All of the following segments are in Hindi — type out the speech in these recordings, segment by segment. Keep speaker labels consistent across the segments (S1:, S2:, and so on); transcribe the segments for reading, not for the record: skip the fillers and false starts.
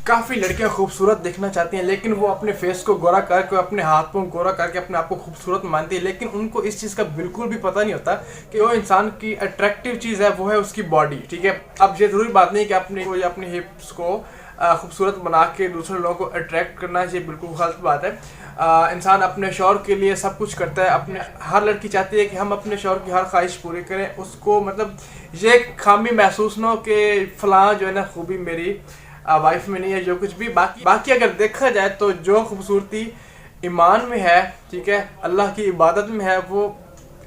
S1: काफ़ी लड़कियां खूबसूरत दिखना चाहती हैं, लेकिन वो अपने फेस को गोरा करके, अपने हाथ को गोरा करके अपने आप को खूबसूरत मानती है। लेकिन उनको इस चीज़ का बिल्कुल भी पता नहीं होता कि वो इंसान की अट्रैक्टिव चीज़ है, वो है उसकी बॉडी। ठीक है, अब ये ज़रूरी बात नहीं कि अपने हिप्स को खूबसूरत बना के दूसरे लोगों को अट्रैक्ट करना, ये बिल्कुल गलत बात है। इंसान अपने शौहर के लिए सब कुछ करता है। अपने हर लड़की चाहती है कि हम अपने शौहर की हर ख्वाहिश पूरी करें, उसको मतलब ये खामी महसूस ना हो कि फ़लाँ जो है ना खूबी मेरी वाइफ में नहीं है। जो कुछ भी बाकी अगर देखा जाए तो जो खूबसूरती ईमान में है, ठीक है, अल्लाह की इबादत में है, वो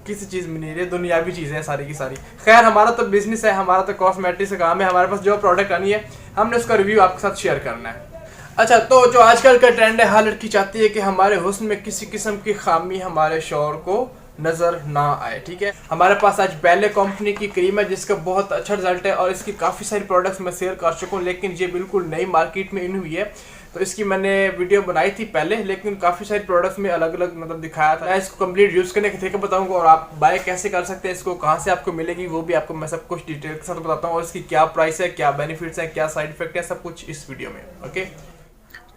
S1: किसी चीज़ में नहीं है। दुनियावी चीज़ें हैं सारी की सारी। खैर, हमारा तो बिजनेस है, हमारा तो कॉस्मेटिक्स का काम है, हमारे पास जो प्रोडक्ट आनी है हमने उसका रिव्यू आपके साथ शेयर करना है। अच्छा, तो जो आजकल का ट्रेंड है, हर लड़की चाहती है कि हमारे हुस्न में किसी किस्म की खामी हमारे शौहर को नज़र ना आए। ठीक है, हमारे पास आज बेले कंपनी की क्रीम है जिसका बहुत अच्छा रिजल्ट है और इसकी काफ़ी सारी प्रोडक्ट्स मैं शेयर कर चुका हूँ, लेकिन ये बिल्कुल नई मार्केट में इन हुई है। तो इसकी मैंने वीडियो बनाई थी पहले, लेकिन काफ़ी सारी प्रोडक्ट्स में अलग अलग मतलब दिखाया था। मैं इसको कंप्लीट यूज़ करने के तरीके बताऊंगा और आप बाय कैसे कर सकते हैं, इसको कहाँ से आपको मिलेगी, वो भी आपको मैं सब कुछ डिटेल के साथ बताता हूँ। और इसकी क्या प्राइस है, क्या बेनिफिट्स हैं, क्या साइड इफेक्ट है, सब कुछ इस वीडियो में। ओके,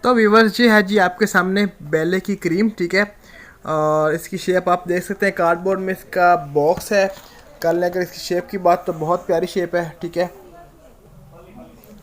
S1: तो व्यूअर्स, ये है जी आपके सामने बेले की क्रीम। ठीक है, और इसकी शेप आप देख सकते हैं, कार्डबोर्ड में इसका बॉक्स है। कर लें अगर इसकी शेप की बात तो बहुत प्यारी शेप है। ठीक है,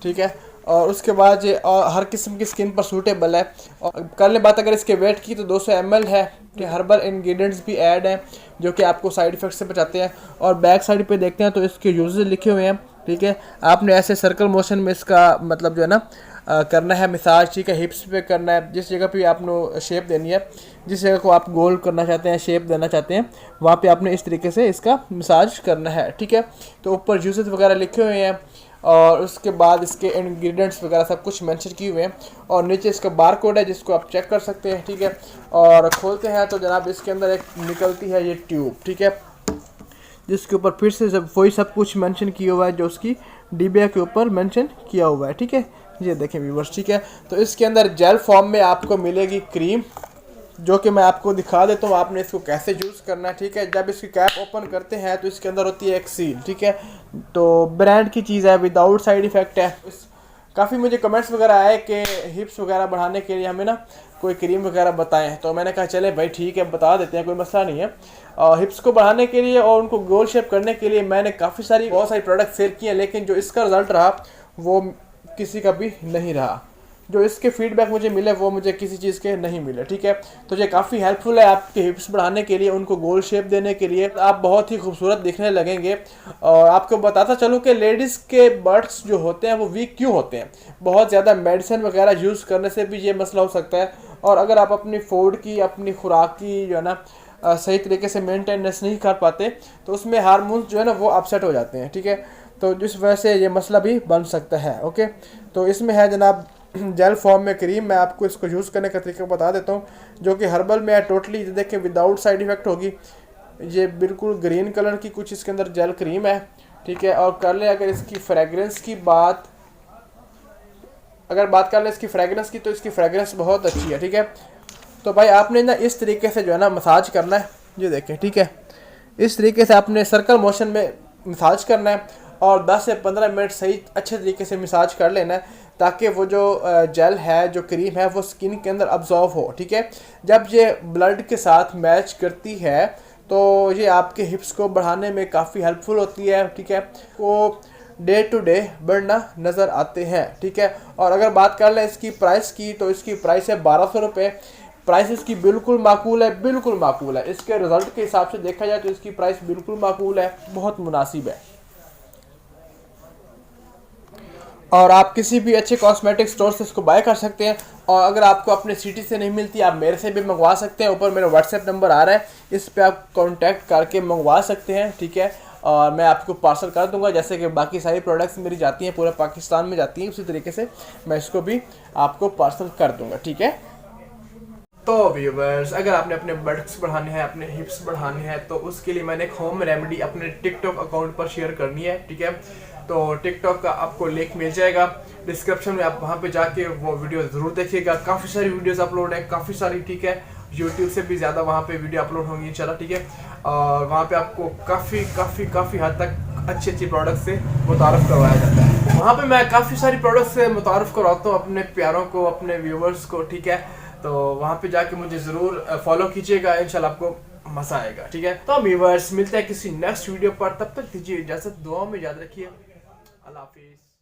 S1: ठीक है, और उसके बाद ये और हर किस्म की स्किन पर सूटेबल है। और कर ले बात अगर इसके वेट की तो 200 ml है। हर्बल इंग्रेडिएंट्स भी ऐड हैं जो कि आपको साइड इफेक्ट से बचाते हैं। और बैक साइड पे देखते हैं तो इसके यूजेस लिखे हुए हैं। ठीक है, आपने ऐसे सर्कल मोशन में इसका मतलब जो है ना करना है मसाज। ठीक है, हिप्स पे करना है, जिस जगह पे आपने शेप देनी है, जिस जगह को आप गोल करना चाहते हैं, शेप देना चाहते हैं, वहाँ पे आपने इस तरीके से इसका मसाज करना है। ठीक है, तो ऊपर यूजेस वगैरह लिखे हुए हैं और उसके बाद इसके इंग्रेडिएंट्स वगैरह सब कुछ मेंशन किए हुए हैं और नीचे इसका बार कोड है जिसको आप चेक कर सकते हैं। ठीक है, और खोलते हैं तो जनाब इसके अंदर एक निकलती है ये ट्यूब। ठीक है, जिसके ऊपर फिर से वही सब कुछ मेंशन किया हुआ है जो उसकी डिबिया के ऊपर मेंशन किया हुआ है। ठीक है, ये देखें व्यूअर्स। ठीक है, तो इसके अंदर जेल फॉर्म में आपको मिलेगी क्रीम, जो कि मैं आपको दिखा देता हूँ आपने इसको कैसे यूज़ करना है। ठीक है, जब इसकी कैप ओपन करते हैं तो इसके अंदर होती है एक सील। ठीक है, तो ब्रांड की चीज़ है, विदाउट साइड इफ़ेक्ट है। काफ़ी मुझे कमेंट्स वगैरह आए कि हिप्स वगैरह बढ़ाने के लिए हमें ना कोई क्रीम वगैरह बताएं, तो मैंने कहा चले भाई ठीक है, बता देते हैं, कोई मसला नहीं है। और हिप्स को बढ़ाने के लिए और उनको गोल शेप करने के लिए मैंने बहुत सारी प्रोडक्ट शेयर किए हैं, लेकिन जो इसका रिज़ल्ट रहा वो किसी का भी नहीं रहा। जो इसके फीडबैक मुझे मिले वो मुझे किसी चीज़ के नहीं मिले। ठीक है, तो ये काफ़ी हेल्पफुल है आपके हिप्स बढ़ाने के लिए, उनको गोल शेप देने के लिए। आप बहुत ही खूबसूरत दिखने लगेंगे। और आपको बताता चलूँ कि लेडीज़ के बट्स जो होते हैं वो वीक क्यों होते हैं, बहुत ज़्यादा मेडिसिन वगैरह यूज़ करने से भी ये मसला हो सकता है। और अगर आप अपनी फूड की, अपनी खुराक की जो है ना सही तरीके से मेंटेनेंस नहीं कर पाते तो उसमें हार्मोन्स जो है ना वो अपसेट हो जाते हैं। ठीक है, तो जिस वजह से ये मसला भी बन सकता है। ओके, तो इसमें है जनाब जेल फॉर्म में क्रीम। मैं आपको इसको यूज़ करने का तरीका बता देता हूँ, जो कि हर्बल में है, टोटली देखें विदाउट साइड इफ़ेक्ट होगी। ये बिल्कुल ग्रीन कलर की कुछ इसके अंदर जेल क्रीम है। ठीक है, और कर ले अगर इसकी फ्रेगरेंस की बात कर ले इसकी फ्रेगरेंस की, तो इसकी फ्रेगरेंस बहुत अच्छी है। ठीक है, तो भाई आपने ना इस तरीके से जो है ना मसाज करना है, ये देखें। ठीक है, इस तरीके से आपने सर्कल मोशन में मसाज करना है और 10 से 15 मिनट सही अच्छे तरीके से मसाज कर लेना है, ताकि वो जो जेल है, जो क्रीम है, वो स्किन के अंदर अब्जॉर्व हो। ठीक है, जब ये ब्लड के साथ मैच करती है तो ये आपके हिप्स को बढ़ाने में काफ़ी हेल्पफुल होती है। ठीक है, वो डे टू डे बढ़ना नज़र आते हैं। ठीक है, और अगर बात कर लें इसकी प्राइस की, तो इसकी प्राइस है 1200 रुपये। प्राइस इसकी बिल्कुल माकूल है, बिल्कुल माकूल है। इसके रिज़ल्ट के हिसाब से देखा जाए तो इसकी प्राइस बिल्कुल माकूल है, बहुत मुनासिब है। और आप किसी भी अच्छे कॉस्मेटिक स्टोर से इसको बाय कर सकते हैं। और अगर आपको अपने सिटी से नहीं मिलती, आप मेरे से भी मंगवा सकते हैं। ऊपर मेरा व्हाट्सएप नंबर आ रहा है, इस पे आप कांटेक्ट करके मंगवा सकते हैं। ठीक है, और मैं आपको पार्सल कर दूंगा, जैसे कि बाकी सारी प्रोडक्ट्स मेरी जाती हैं, पूरे पाकिस्तान में जाती हैं, उसी तरीके से मैं इसको भी आपको पार्सल कर दूंगा। ठीक है, तो व्यूवर्स, अगर आपने अपने बट्स बढ़ाने हैं, अपने हिप्स बढ़ाने हैं, तो उसके लिए मैंने एक होम रेमेडी अपने टिकटॉक अकाउंट पर शेयर करनी है। ठीक है, तो टिकटॉक का आपको लिंक मिल जाएगा डिस्क्रिप्शन में, आप वहाँ पे जाके वो वीडियो ज़रूर देखिएगा। काफ़ी सारी वीडियोस अपलोड है, काफ़ी सारी। ठीक है, यूट्यूब से भी ज़्यादा वहाँ पे वीडियो अपलोड होंगी इंशाल्लाह। ठीक है, और वहाँ पे आपको काफ़ी हद तक अच्छी प्रोडक्ट से मुतारफ़ करवाया जाता है। वहाँ पे मैं काफ़ी सारी प्रोडक्ट्स से मुतारफ़ करवाता हूँ अपने प्यारों को, अपने व्यूवर्स को, ठीक है। तो वहाँ पे जाके मुझे ज़रूर फॉलो कीजिएगा, इंशाल्लाह आपको मज़ा आएगा, ठीक है। तो व्यूवर्स मिलते हैं किसी नेक्स्ट वीडियो पर, तब तक दीजिए इजाज़त, दुआ में याद रखिए, अल्लाह हाफिज़।